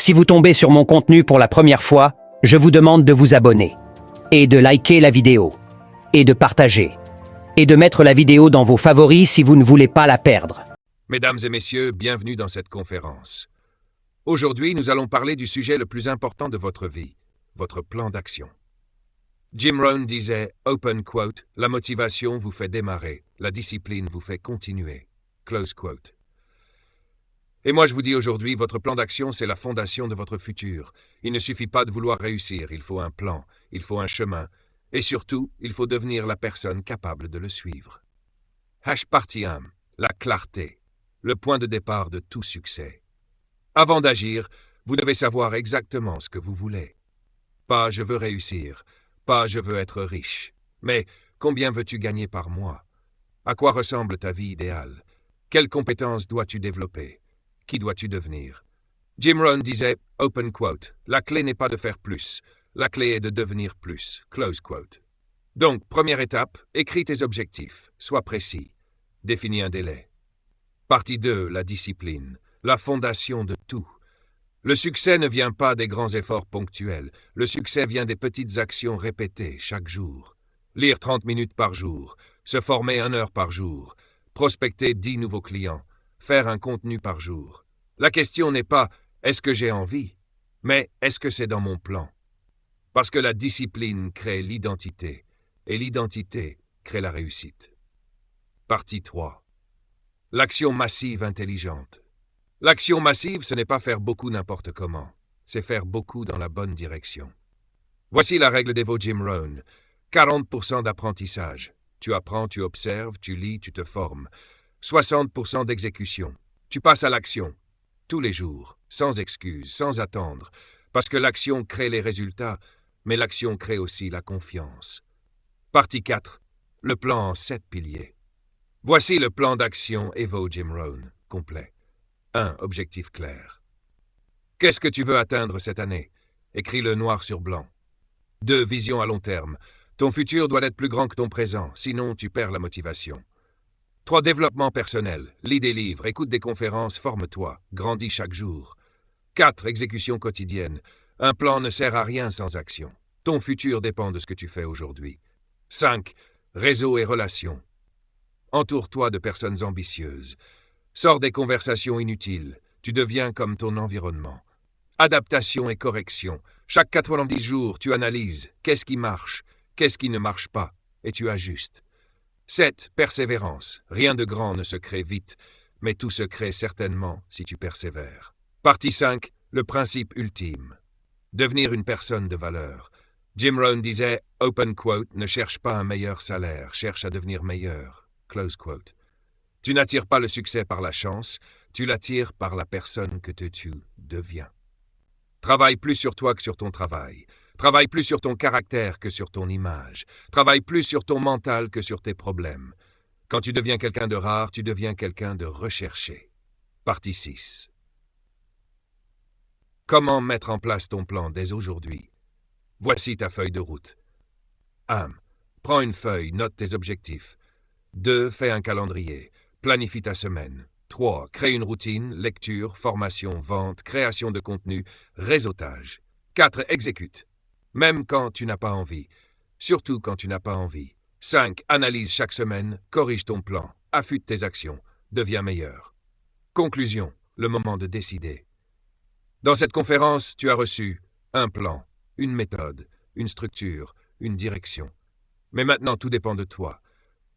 Si vous tombez sur mon contenu pour la première fois, je vous demande de vous abonner, et de liker la vidéo, et de partager, et de mettre la vidéo dans vos favoris si vous ne voulez pas la perdre. Mesdames et messieurs, bienvenue dans cette conférence. Aujourd'hui, nous allons parler du sujet le plus important de votre vie, votre plan d'action. Jim Rohn disait, open quote, « La motivation vous fait démarrer, la discipline vous fait continuer ». Close quote. Et moi je vous dis aujourd'hui, votre plan d'action c'est la fondation de votre futur. Il ne suffit pas de vouloir réussir, il faut un plan, il faut un chemin, et surtout, il faut devenir la personne capable de le suivre. Partie 1. La clarté. Le point de départ de tout succès. Avant d'agir, vous devez savoir exactement ce que vous voulez. Pas « je veux réussir », pas « je veux être riche », mais « combien veux-tu gagner par mois ?» À quoi ressemble ta vie idéale? Quelles compétences dois-tu développer? Qui dois-tu devenir? Jim Rohn disait, open quote, « La clé n'est pas de faire plus, la clé est de devenir plus ». Close quote. Donc, première étape, écris tes objectifs, sois précis, définis un délai. Partie 2, la discipline, la fondation de tout. Le succès ne vient pas des grands efforts ponctuels, le succès vient des petites actions répétées chaque jour. Lire 30 minutes par jour, se former 1 heure par jour, prospecter 10 nouveaux clients, faire un contenu par jour. La question n'est pas « est-ce que j'ai envie ?», mais « est-ce que c'est dans mon plan ?» Parce que la discipline crée l'identité, et l'identité crée la réussite. Partie 3. L'action massive intelligente. L'action massive, ce n'est pas faire beaucoup n'importe comment, c'est faire beaucoup dans la bonne direction. Voici la règle des veaux Jim Rohn. 40% d'apprentissage. Tu apprends, tu observes, tu lis, tu te formes. 60% d'exécution. Tu passes à l'action, tous les jours, sans excuse, sans attendre, parce que l'action crée les résultats, mais l'action crée aussi la confiance. Partie 4. Le plan en 7 piliers. Voici le plan d'action Evo Jim Rohn, complet. 1. Objectif clair. Qu'est-ce que tu veux atteindre cette année? Écris-le noir sur blanc. 2. Vision à long terme. Ton futur doit être plus grand que ton présent, sinon tu perds la motivation. 3. Développement personnel. Lis des livres, écoute des conférences, forme-toi, grandis chaque jour. 4. Exécution quotidienne. Un plan ne sert à rien sans action. Ton futur dépend de ce que tu fais aujourd'hui. 5. Réseau et relations. Entoure-toi de personnes ambitieuses. Sors des conversations inutiles. Tu deviens comme ton environnement. Adaptation et correction. Chaque 90 jours, tu analyses qu'est-ce qui marche, qu'est-ce qui ne marche pas, et tu ajustes. 7. Persévérance. Rien de grand ne se crée vite, mais tout se crée certainement si tu persévères. Partie 5. Le principe ultime. Devenir une personne de valeur. Jim Rohn disait, open quote, « Ne cherche pas un meilleur salaire, cherche à devenir meilleur ». Close quote. Tu n'attires pas le succès par la chance, tu l'attires par la personne que tu deviens. Travaille plus sur toi que sur ton travail. Travaille plus sur ton caractère que sur ton image. Travaille plus sur ton mental que sur tes problèmes. Quand tu deviens quelqu'un de rare, tu deviens quelqu'un de recherché. Partie 6. Comment mettre en place ton plan dès aujourd'hui? Voici ta feuille de route. 1. Prends une feuille, note tes objectifs. 2. Fais un calendrier. Planifie ta semaine. 3. Crée une routine, lecture, formation, vente, création de contenu, réseautage. 4. Exécute. Même quand tu n'as pas envie. Surtout quand tu n'as pas envie. 5. Analyse chaque semaine, corrige ton plan, affûte tes actions, deviens meilleur. Conclusion, le moment de décider. Dans cette conférence, tu as reçu un plan, une méthode, une structure, une direction. Mais maintenant, tout dépend de toi.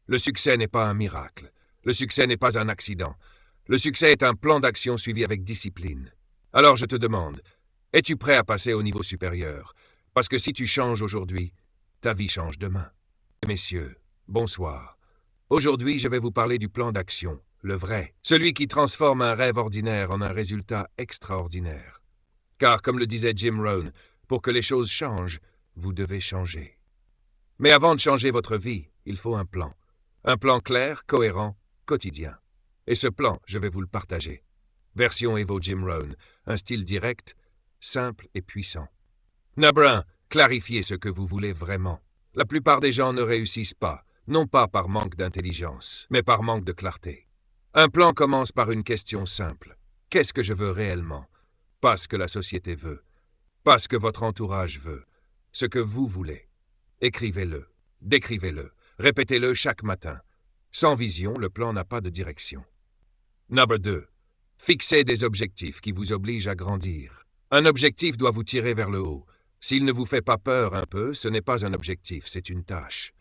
Le succès n'est pas un miracle. Le succès n'est pas un accident. Le succès est un plan d'action suivi avec discipline. Alors je te demande, es-tu prêt à passer au niveau supérieur? Parce que si tu changes aujourd'hui, ta vie change demain. Messieurs, bonsoir. Aujourd'hui, je vais vous parler du plan d'action, le vrai, celui qui transforme un rêve ordinaire en un résultat extraordinaire. Car, comme le disait Jim Rohn, pour que les choses changent, vous devez changer. Mais avant de changer votre vie, il faut un plan. Un plan clair, cohérent, quotidien. Et ce plan, je vais vous le partager. Version Evo Jim Rohn, un style direct, simple et puissant. Number 1. Clarifiez ce que vous voulez vraiment. La plupart des gens ne réussissent pas, non pas par manque d'intelligence, mais par manque de clarté. Un plan commence par une question simple. Qu'est-ce que je veux réellement? pas ce que la société veut, pas ce que votre entourage veut, ce que vous voulez. Écrivez-le, décrivez-le, répétez-le chaque matin. Sans vision, le plan n'a pas de direction. Number 2. Fixez des objectifs qui vous obligent à grandir. Un objectif doit vous tirer vers le haut. S'il ne vous fait pas peur un peu, ce n'est pas un objectif, c'est une tâche.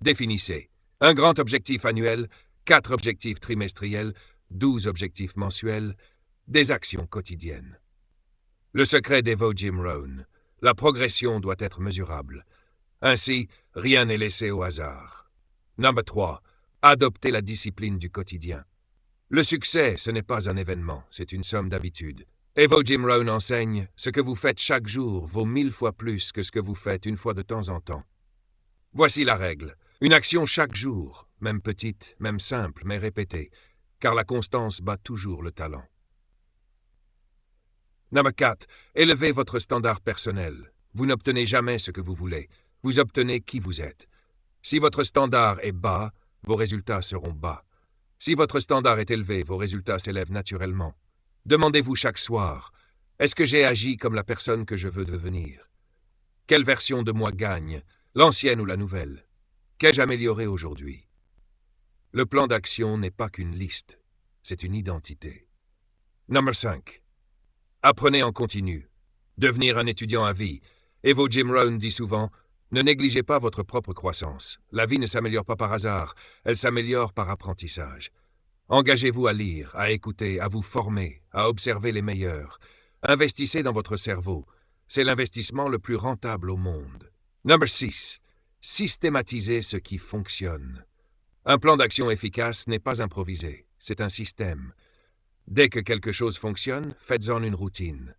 Définissez un grand objectif annuel, 4 objectifs trimestriels, 12 objectifs mensuels, des actions quotidiennes. Le secret d'Evo Jim Rohn. La progression doit être mesurable. Ainsi, rien n'est laissé au hasard. Number 3. Adoptez la discipline du quotidien. Le succès, ce n'est pas un événement, c'est une somme d'habitudes. Evo Jim Rohn enseigne, ce que vous faites chaque jour vaut 1000 fois plus que ce que vous faites une fois de temps en temps. Voici la règle. Une action chaque jour, même petite, même simple, mais répétée, car la constance bat toujours le talent. Number 4. Élevez votre standard personnel. Vous n'obtenez jamais ce que vous voulez. Vous obtenez qui vous êtes. Si votre standard est bas, vos résultats seront bas. Si votre standard est élevé, vos résultats s'élèvent naturellement. Demandez-vous chaque soir, est-ce que j'ai agi comme la personne que je veux devenir? Quelle version de moi gagne, l'ancienne ou la nouvelle? Qu'ai-je amélioré aujourd'hui? Le plan d'action n'est pas qu'une liste, c'est une identité. Number 5. Apprenez en continu. Devenir un étudiant à vie. Evo Jim Rohn dit souvent, ne négligez pas votre propre croissance. La vie ne s'améliore pas par hasard, elle s'améliore par apprentissage. Engagez-vous à lire, à écouter, à vous former, à observer les meilleurs. Investissez dans votre cerveau. C'est l'investissement le plus rentable au monde. Number 6. Systématisez ce qui fonctionne. Un plan d'action efficace n'est pas improvisé, c'est un système. Dès que quelque chose fonctionne, faites-en une routine.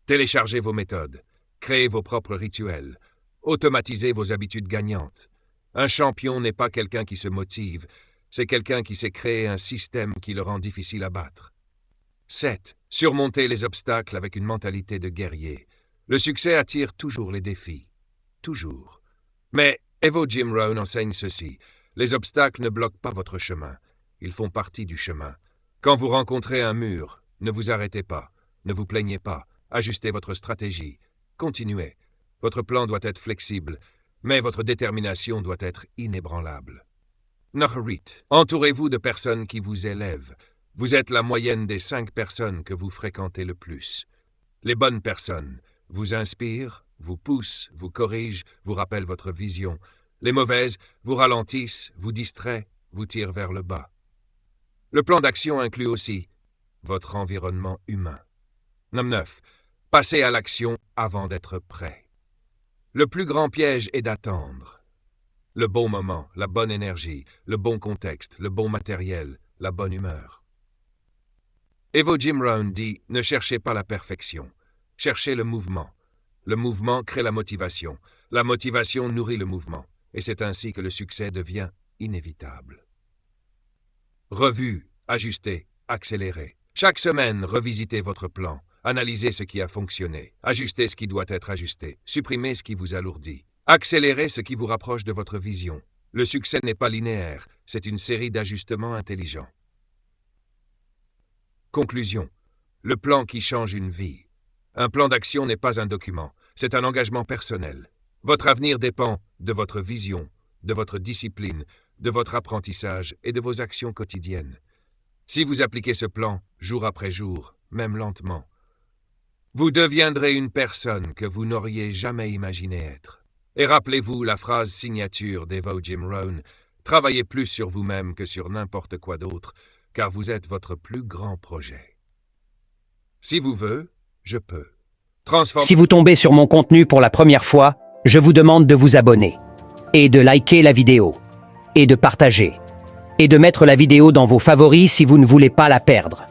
Téléchargez vos méthodes, créez vos propres rituels, automatisez vos habitudes gagnantes. Un champion n'est pas quelqu'un qui se motive, c'est quelqu'un qui sait créer un système qui le rend difficile à battre. 7. Surmontez les obstacles avec une mentalité de guerrier. Le succès attire toujours les défis. Toujours. Mais Evo Jim Rohn enseigne ceci. Les obstacles ne bloquent pas votre chemin. Ils font partie du chemin. Quand vous rencontrez un mur, ne vous arrêtez pas. Ne vous plaignez pas. Ajustez votre stratégie. Continuez. Votre plan doit être flexible, mais votre détermination doit être inébranlable. Number 8. Entourez-vous de personnes qui vous élèvent. Vous êtes la moyenne des 5 personnes que vous fréquentez le plus. Les bonnes personnes vous inspirent, vous poussent, vous corrigent, vous rappellent votre vision. Les mauvaises vous ralentissent, vous distraient, vous tirent vers le bas. Le plan d'action inclut aussi votre environnement humain. Number 9. Passez à l'action avant d'être prêt. Le plus grand piège est d'attendre. Le bon moment, la bonne énergie, le bon contexte, le bon matériel, la bonne humeur. Evo Jim Rohn dit « Ne cherchez pas la perfection, cherchez le mouvement. Le mouvement crée la motivation nourrit le mouvement, et c'est ainsi que le succès devient inévitable. » Revue, ajustez, accélérez. Chaque semaine, revisitez votre plan, analysez ce qui a fonctionné, ajustez ce qui doit être ajusté, supprimez ce qui vous alourdit. Accélérez ce qui vous rapproche de votre vision. Le succès n'est pas linéaire, c'est une série d'ajustements intelligents. Conclusion. Le plan qui change une vie. Un plan d'action n'est pas un document, c'est un engagement personnel. Votre avenir dépend de votre vision, de votre discipline, de votre apprentissage et de vos actions quotidiennes. Si vous appliquez ce plan, jour après jour, même lentement, vous deviendrez une personne que vous n'auriez jamais imaginé être. Et rappelez-vous la phrase signature d'Evo Jim Rohn, « Travaillez plus sur vous-même que sur n'importe quoi d'autre, car vous êtes votre plus grand projet. » Si vous voulez, je peux. Si vous tombez sur mon contenu pour la première fois, je vous demande de vous abonner, et de liker la vidéo, et de partager, et de mettre la vidéo dans vos favoris si vous ne voulez pas la perdre.